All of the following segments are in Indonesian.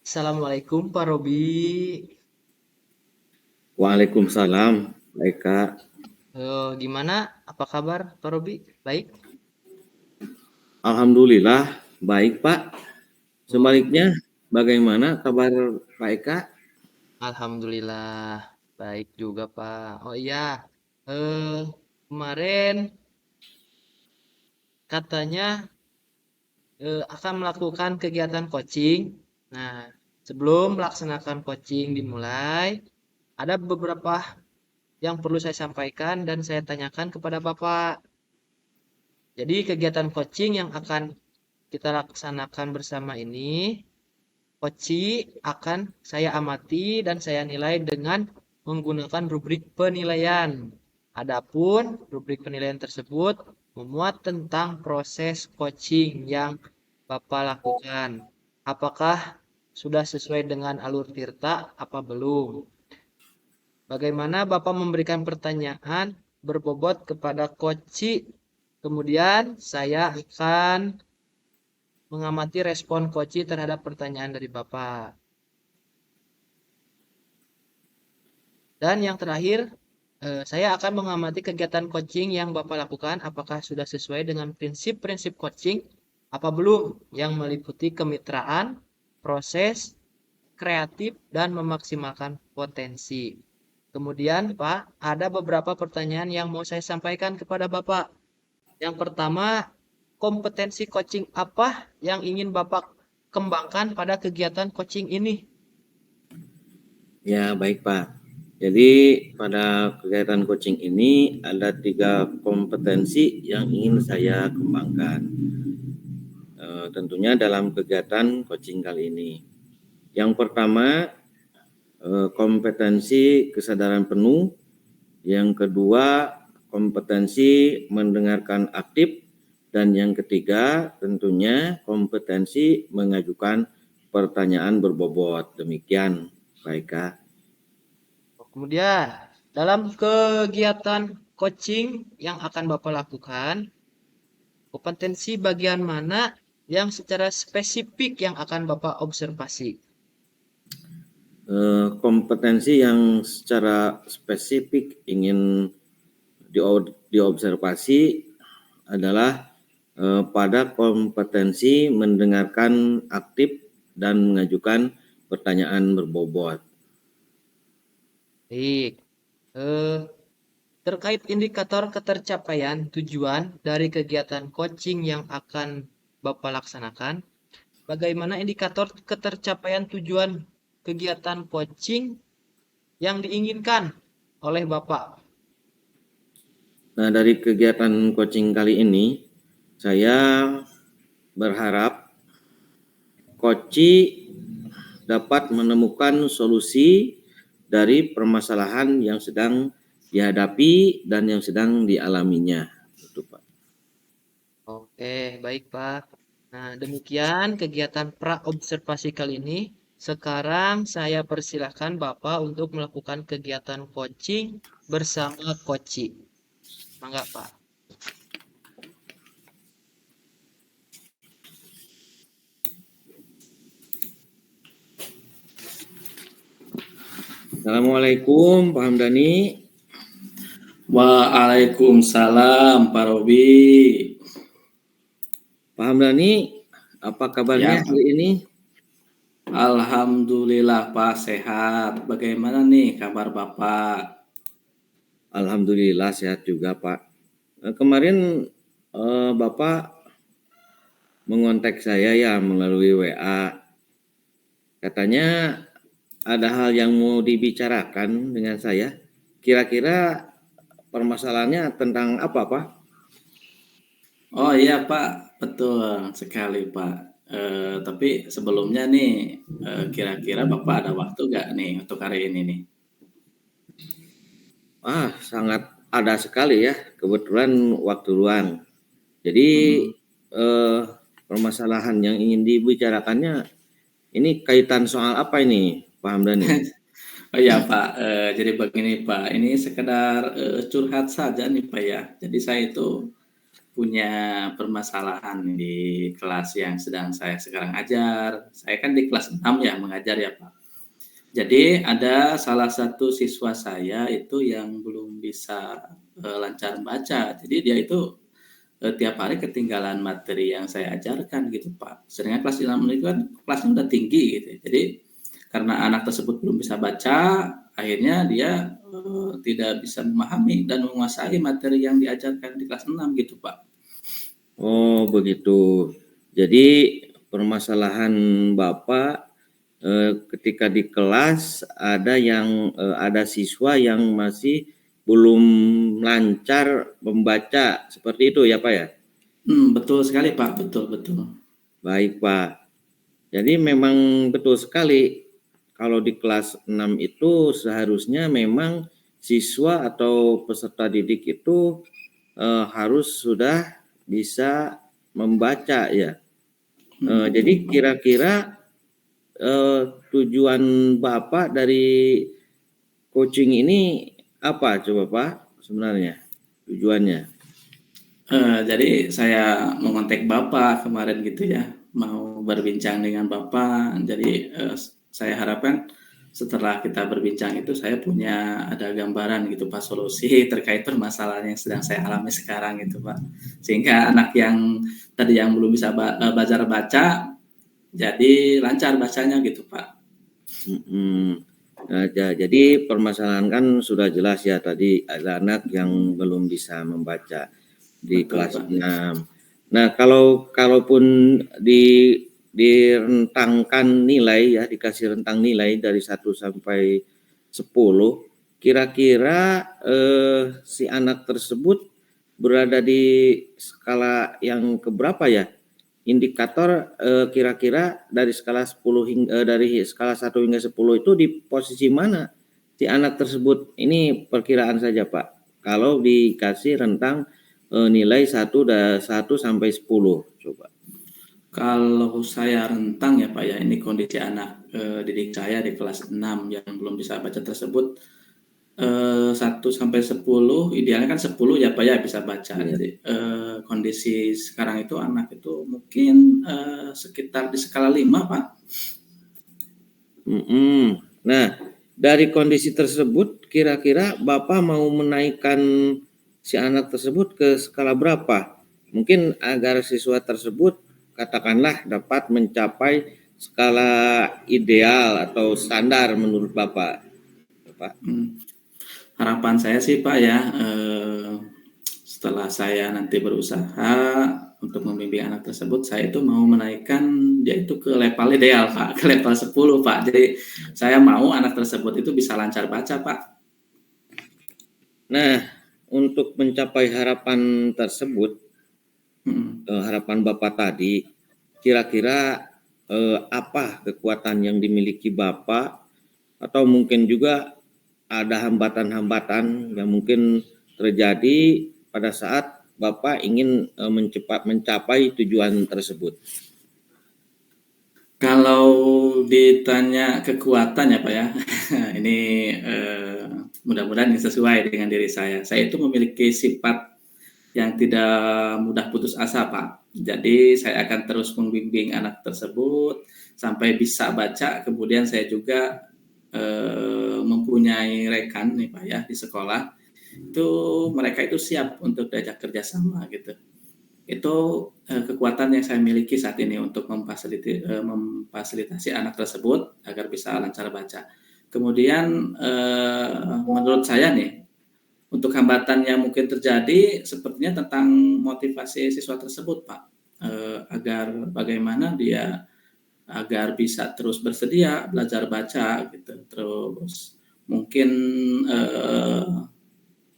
Assalamualaikum Pak Robi. Waalaikumsalam, baik Kak. Gimana? Apa kabar Pak Robi? Baik? Alhamdulillah, baik Pak. Oh, Sebaliknya, bagaimana kabar Pak Eka? Alhamdulillah baik juga Pak. Oh iya, kemarin katanya akan melakukan kegiatan coaching. Nah, sebelum melaksanakan coaching dimulai, ada beberapa yang perlu saya sampaikan dan saya tanyakan kepada Bapak. Jadi kegiatan coaching yang akan kita laksanakan bersama ini Koci akan saya amati dan saya nilai dengan menggunakan rubrik penilaian. Adapun rubrik penilaian tersebut memuat tentang proses coaching yang Bapak lakukan. Apakah sudah sesuai dengan alur Tirta apa belum? Bagaimana Bapak memberikan pertanyaan berbobot kepada Koci? Kemudian saya akan mengamati respon Koci terhadap pertanyaan dari Bapak. Dan yang terakhir, saya akan mengamati kegiatan coaching yang Bapak lakukan, apakah sudah sesuai dengan prinsip-prinsip coaching, apa belum, yang meliputi kemitraan, proses, kreatif, dan memaksimalkan potensi. Kemudian, Pak, ada beberapa pertanyaan yang mau saya sampaikan kepada Bapak. Yang pertama, kompetensi coaching apa yang ingin Bapak kembangkan pada kegiatan coaching ini? Ya, baik Pak. Jadi pada kegiatan coaching ini ada 3 kompetensi yang ingin saya kembangkan. Tentunya dalam kegiatan coaching kali ini. Yang pertama, kompetensi kesadaran penuh. Yang kedua, kompetensi mendengarkan aktif. Dan yang ketiga, tentunya kompetensi mengajukan pertanyaan berbobot. Demikian, baik Kak. Kemudian, dalam kegiatan coaching yang akan Bapak lakukan, kompetensi bagian mana yang secara spesifik yang akan Bapak observasi? Kompetensi yang secara spesifik ingin diobservasi adalah pada kompetensi mendengarkan aktif dan mengajukan pertanyaan berbobot. Baik. Eh, Terkait indikator ketercapaian tujuan dari kegiatan coaching yang akan Bapak laksanakan, bagaimana indikator ketercapaian tujuan kegiatan coaching yang diinginkan oleh Bapak? Nah, dari kegiatan coaching kali ini, saya berharap coach dapat menemukan solusi dari permasalahan yang sedang dihadapi dan yang sedang dialaminya. Itu, Pak. Oke, baik Pak. Nah, demikian kegiatan pra-observasi kali ini. Sekarang saya persilahkan Bapak untuk melakukan kegiatan coaching bersama Koci. Mangga Pak. Assalamualaikum, Pak Hamdani. Waalaikumsalam Pak Robi. Pak Hamdani, apa kabarnya Ya, hari ini? Alhamdulillah Pak sehat. Bagaimana nih kabar Bapak? Alhamdulillah sehat juga, Pak. Kemarin Bapak mengontak saya ya melalui WA. Katanya ada hal yang mau dibicarakan dengan saya. Kira-kira permasalahannya tentang apa, Pak? Oh iya Pak, betul sekali Pak. Tapi sebelumnya nih, kira-kira Bapak ada waktu gak nih untuk hari ini nih? Sangat ada sekali ya. Kebetulan waktu luang. Jadi Mm-mm. eh, permasalahan yang ingin dibicarakannya ini kaitan soal apa ini, Pak Hamdani? Oh iya Pak, jadi begini Pak, ini sekedar curhat saja nih Pak ya. Jadi saya itu punya permasalahan di kelas yang sedang saya sekarang ajar. Saya kan di kelas 6 ya mengajar ya Pak. Jadi ada salah satu siswa saya itu yang belum bisa lancar baca. Jadi dia itu tiap hari ketinggalan materi yang saya ajarkan gitu Pak. Sedangkan kelas 6 itu kan kelasnya udah tinggi gitu. Jadi karena anak tersebut belum bisa baca, akhirnya dia tidak bisa memahami dan menguasai materi yang diajarkan di kelas 6 gitu Pak. Oh, begitu. Jadi permasalahan Bapak ketika di kelas ada siswa yang masih belum lancar membaca, seperti itu ya Pak ya? Betul sekali Pak, betul. Baik Pak. Jadi memang betul sekali kalau di kelas 6 itu seharusnya memang siswa atau peserta didik itu harus sudah bisa membaca ya. Jadi kira-kira tujuan Bapak dari coaching ini apa coba Pak sebenarnya tujuannya? Jadi saya mengontak Bapak kemarin gitu ya, mau berbincang dengan Bapak. Jadi saya harapkan setelah kita berbincang itu saya punya ada gambaran gitu Pak solusi terkait permasalahan yang sedang saya alami sekarang gitu Pak. Sehingga anak yang tadi yang belum bisa belajar baca jadi lancar bacanya gitu Pak. Nah, jadi permasalahan kan sudah jelas ya tadi ada anak yang belum bisa membaca di Betul, kelas Pak. 6. Nah, kalaupun direntangkan nilai ya, dikasih rentang nilai dari 1 sampai 10, kira-kira si anak tersebut berada di skala yang keberapa ya? Indikator kira-kira dari skala 10 dari skala 1 hingga 10 itu di posisi mana si anak tersebut? Ini perkiraan saja, Pak. Kalau dikasih rentang nilai 1 sampai 10 coba. Kalau saya rentang ya Pak ya, ini kondisi anak didik saya di kelas 6 yang belum bisa baca tersebut 1 sampai 10, idealnya kan 10 ya Pak ya bisa baca. Iya. Jadi kondisi sekarang itu anak itu mungkin sekitar di skala 5 Pak. Nah, dari kondisi tersebut kira-kira Bapak mau menaikkan si anak tersebut ke skala berapa? Mungkin agar siswa tersebut katakanlah dapat mencapai skala ideal atau standar menurut Bapak. Harapan saya sih Pak ya, setelah saya nanti berusaha untuk membimbing anak tersebut, saya itu mau menaikkan dia itu ke level ideal Pak, ke level 10 Pak. Jadi saya mau anak tersebut itu bisa lancar baca Pak. Nah, untuk mencapai harapan tersebut, harapan Bapak tadi, kira-kira apa kekuatan yang dimiliki Bapak atau mungkin juga ada hambatan-hambatan yang mungkin terjadi pada saat Bapak ingin mencapai tujuan tersebut? Kalau ditanya kekuatan ya Pak ya, ini mudah-mudahan ini sesuai dengan diri saya. Saya itu memiliki sifat yang tidak mudah putus asa Pak. Jadi saya akan terus membimbing anak tersebut sampai bisa baca. Kemudian saya juga mempunyai rekan nih Pak ya di sekolah. Itu mereka itu siap untuk diajak kerjasama gitu. Itu kekuatan yang saya miliki saat ini untuk memfasilitasi anak tersebut agar bisa lancar baca. Kemudian menurut saya nih, untuk hambatan yang mungkin terjadi sepertinya tentang motivasi siswa tersebut Pak, agar bagaimana dia agar bisa terus bersedia belajar baca gitu. Terus mungkin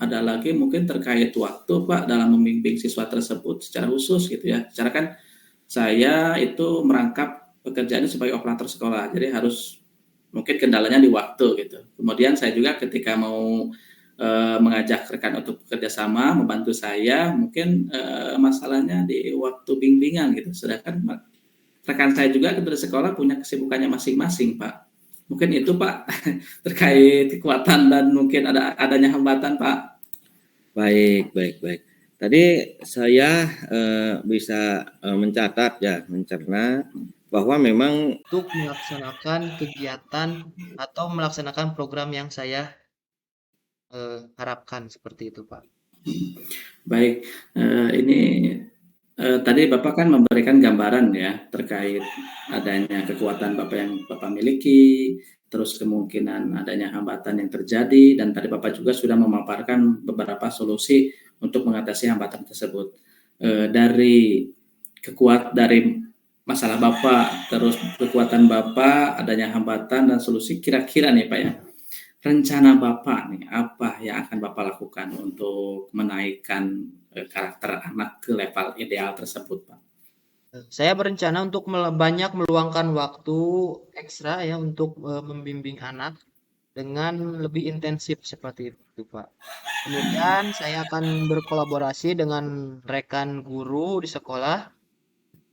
ada lagi mungkin terkait waktu Pak dalam membimbing siswa tersebut secara khusus gitu ya. Secara kan saya itu merangkap pekerjaannya sebagai operator sekolah, jadi harus mungkin kendalanya di waktu gitu. Kemudian saya juga ketika mau mengajak rekan untuk bekerja sama, membantu saya, mungkin masalahnya di waktu bimbingan gitu. Sedangkan rekan saya juga dari sekolah punya kesibukannya masing-masing Pak. Mungkin itu Pak terkait kekuatan dan mungkin adanya hambatan Pak. Baik. Tadi saya bisa mencatat ya, mencerna bahwa memang untuk melaksanakan kegiatan atau melaksanakan program yang saya harapkan seperti itu, Pak. Baik, ini tadi Bapak kan memberikan gambaran ya terkait adanya kekuatan Bapak yang Bapak miliki, terus kemungkinan adanya hambatan yang terjadi, dan tadi Bapak juga sudah memaparkan beberapa solusi untuk mengatasi hambatan tersebut. Dari masalah Bapak, terus kekuatan Bapak, adanya hambatan dan solusi, kira-kira nih Pak ya, rencana Bapak nih, apa yang akan Bapak lakukan untuk menaikkan karakter anak ke level ideal tersebut, Pak? Saya berencana untuk banyak meluangkan waktu ekstra ya untuk membimbing anak dengan lebih intensif seperti itu, Pak. Kemudian saya akan berkolaborasi dengan rekan guru di sekolah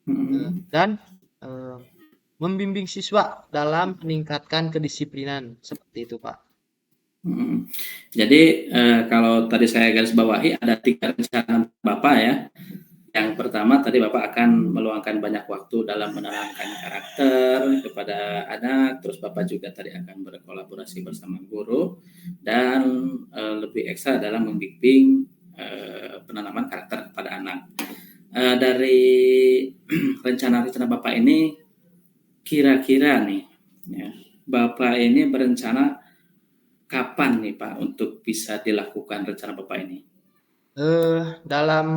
Hmm. dan eh, membimbing siswa dalam meningkatkan kedisiplinan seperti itu, Pak. Hmm. Jadi kalau tadi saya garis bawahi ada 3 rencana Bapak ya. Yang pertama tadi Bapak akan meluangkan banyak waktu dalam menanamkan karakter kepada anak, terus Bapak juga tadi akan berkolaborasi bersama guru dan lebih ekstra dalam membimbing penanaman karakter kepada anak. Dari rencana-rencana Bapak ini, kira-kira nih, ya, Bapak ini berencana kapan nih Pak untuk bisa dilakukan rencana Bapak ini? Dalam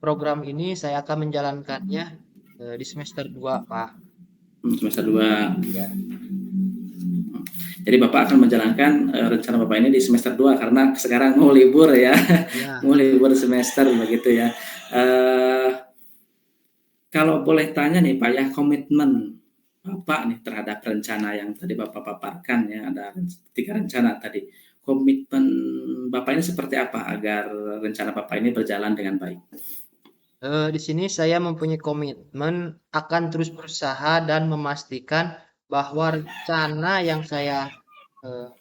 program ini saya akan menjalankannya di semester 2, Pak. Semester 2. Ya, Jadi Bapak akan menjalankan rencana Bapak ini di semester 2 karena sekarang mau libur ya, ya, mau libur semester begitu ya. Eh, Kalau boleh tanya nih Pak ya, komitmen Bapak nih terhadap rencana yang tadi Bapak paparkan ya, ada 3 rencana tadi. Komitmen Bapak ini seperti apa agar rencana Bapak ini berjalan dengan baik? Di sini saya mempunyai komitmen akan terus berusaha dan memastikan bahwa rencana yang saya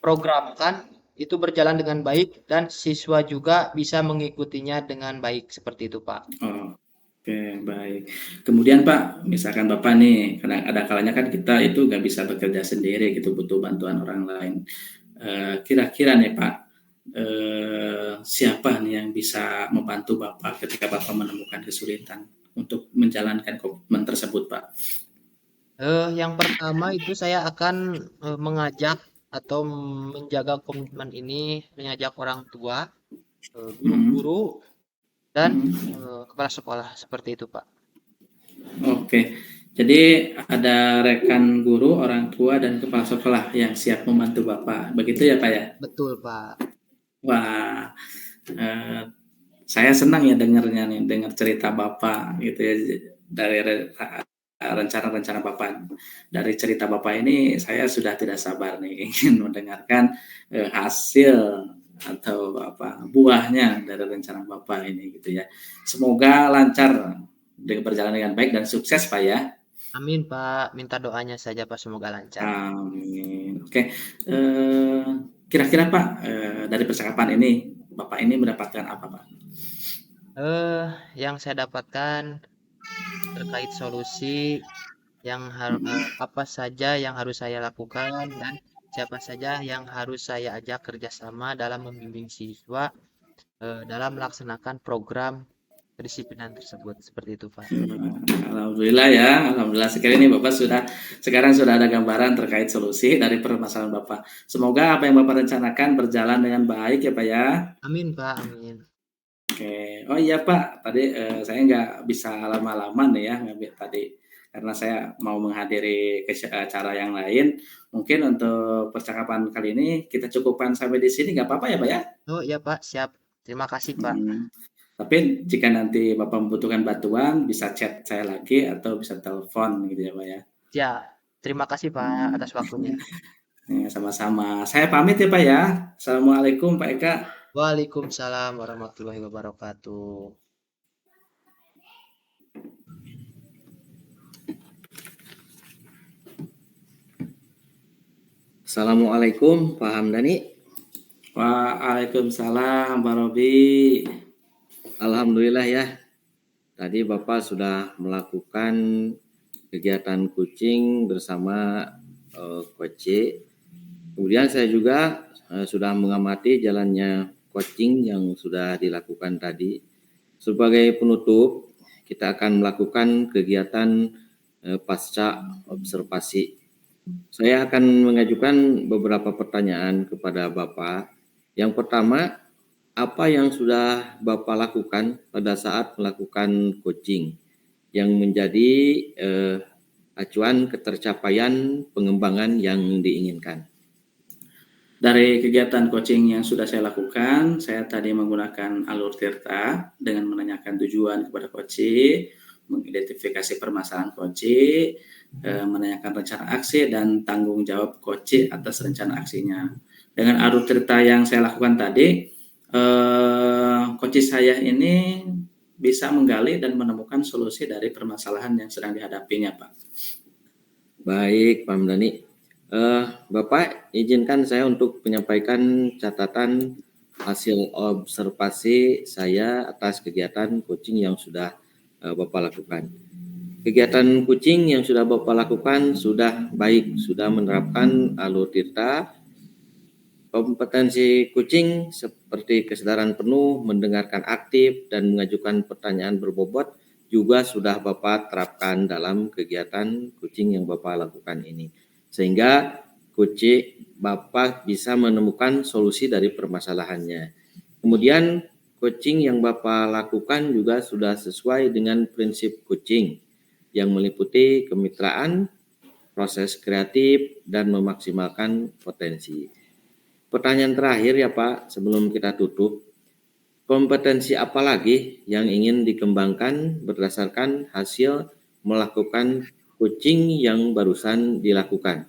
programkan itu berjalan dengan baik dan siswa juga bisa mengikutinya dengan baik seperti itu, Pak. Oh, oke, baik. Kemudian Pak, misalkan Bapak nih, kadang ada kalanya kan kita itu nggak bisa bekerja sendiri gitu, butuh bantuan orang lain. Kira-kira nih Pak, siapa nih yang bisa membantu Bapak ketika Bapak menemukan kesulitan untuk menjalankan komitmen tersebut, Pak? Yang pertama itu saya akan mengajak atau menjaga komitmen ini, mengajak orang tua, Mm-mm. guru-guru, dan Mm-mm. kepala sekolah seperti itu, Pak. Oke, jadi ada rekan guru, orang tua, dan kepala sekolah yang siap membantu Bapak. Begitu ya Pak ya? Betul, Pak. Wah, eh, saya senang ya dengarnya nih, dengar cerita Bapak gitu ya dari rencana-rencana Bapak. Dari cerita Bapak ini saya sudah tidak sabar nih ingin mendengarkan hasil atau apa buahnya dari rencana Bapak ini gitu ya. Semoga lancar berjalan dengan baik dan sukses Pak ya. Amin, Pak. Minta doanya saja, Pak. Semoga lancar. Amin. Oke, eh, kira-kira Pak dari percakapan ini Bapak ini mendapatkan apa Pak? Eh, yang saya dapatkan terkait solusi yang apa saja yang harus saya lakukan dan siapa saja yang harus saya ajak kerjasama dalam membimbing siswa dalam melaksanakan program kedisiplinan tersebut. Seperti itu, Pak. Alhamdulillah ya, alhamdulillah sekali ini Bapak sekarang sudah ada gambaran terkait solusi dari permasalahan Bapak. Semoga apa yang Bapak rencanakan berjalan dengan baik ya Pak ya. Amin, Pak. Amin. Oke, oh iya Pak, tadi saya nggak bisa lama-lama nih ya tadi karena saya mau menghadiri acara yang lain. Mungkin untuk percakapan kali ini kita cukupkan sampai di sini, nggak apa-apa ya Pak ya? Oh iya, Pak. Siap. Terima kasih, Pak. Hmm. Tapi jika nanti Bapak membutuhkan bantuan, bisa chat saya lagi atau bisa telepon gitu ya Pak ya. Ya, terima kasih, Pak, Hmm. atas waktunya. Ya, sama-sama. Saya pamit ya Pak ya. Assalamualaikum Pak Eka. Waalaikumsalam warahmatullahi wabarakatuh. Assalamualaikum Pak Hamdani. Waalaikumsalam Pak Robi. Alhamdulillah ya. Tadi Bapak sudah melakukan kegiatan coaching bersama Coach C. Kemudian saya juga sudah mengamati jalannya coaching yang sudah dilakukan tadi. Sebagai penutup, kita akan melakukan kegiatan pasca observasi. Saya akan mengajukan beberapa pertanyaan kepada Bapak. Yang pertama, apa yang sudah Bapak lakukan pada saat melakukan coaching yang menjadi acuan ketercapaian pengembangan yang diinginkan? Dari kegiatan coaching yang sudah saya lakukan, saya tadi menggunakan alur Tirta dengan menanyakan tujuan kepada coach, mengidentifikasi permasalahan coach, menanyakan rencana aksi dan tanggung jawab coach atas rencana aksinya. Dengan alur Tirta yang saya lakukan tadi, coach saya ini bisa menggali dan menemukan solusi dari permasalahan yang sedang dihadapinya, Pak. Baik, Pak Hamdani. Bapak, izinkan saya untuk menyampaikan catatan hasil observasi saya atas kegiatan coaching yang sudah Bapak lakukan. Kegiatan coaching yang sudah Bapak lakukan sudah baik, sudah menerapkan alur Tirta. Kompetensi coaching seperti kesadaran penuh, mendengarkan aktif, dan mengajukan pertanyaan berbobot juga sudah Bapak terapkan dalam kegiatan coaching yang Bapak lakukan ini. Sehingga coaching Bapak bisa menemukan solusi dari permasalahannya. Kemudian coaching yang Bapak lakukan juga sudah sesuai dengan prinsip coaching yang meliputi kemitraan, proses kreatif, dan memaksimalkan potensi. Pertanyaan terakhir ya Pak, sebelum kita tutup, kompetensi apa lagi yang ingin dikembangkan berdasarkan hasil melakukan coaching yang barusan dilakukan?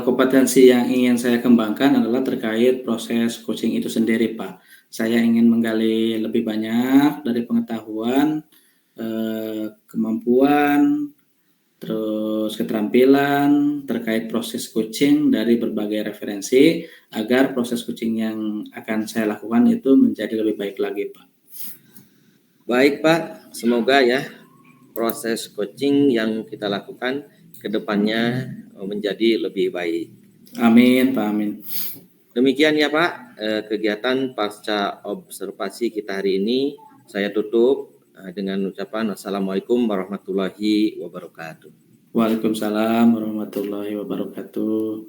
Kompetensi yang ingin saya kembangkan adalah terkait proses coaching itu sendiri, Pak. Saya ingin menggali lebih banyak dari pengetahuan, kemampuan, terus keterampilan terkait proses coaching dari berbagai referensi agar proses coaching yang akan saya lakukan itu menjadi lebih baik lagi, Pak. Baik Pak, semoga ya proses coaching yang kita lakukan ke depannya menjadi lebih baik. Amin, Pak, amin. Demikian ya Pak, kegiatan pasca observasi kita hari ini. Saya tutup dengan ucapan Assalamualaikum warahmatullahi wabarakatuh. Waalaikumsalam warahmatullahi wabarakatuh.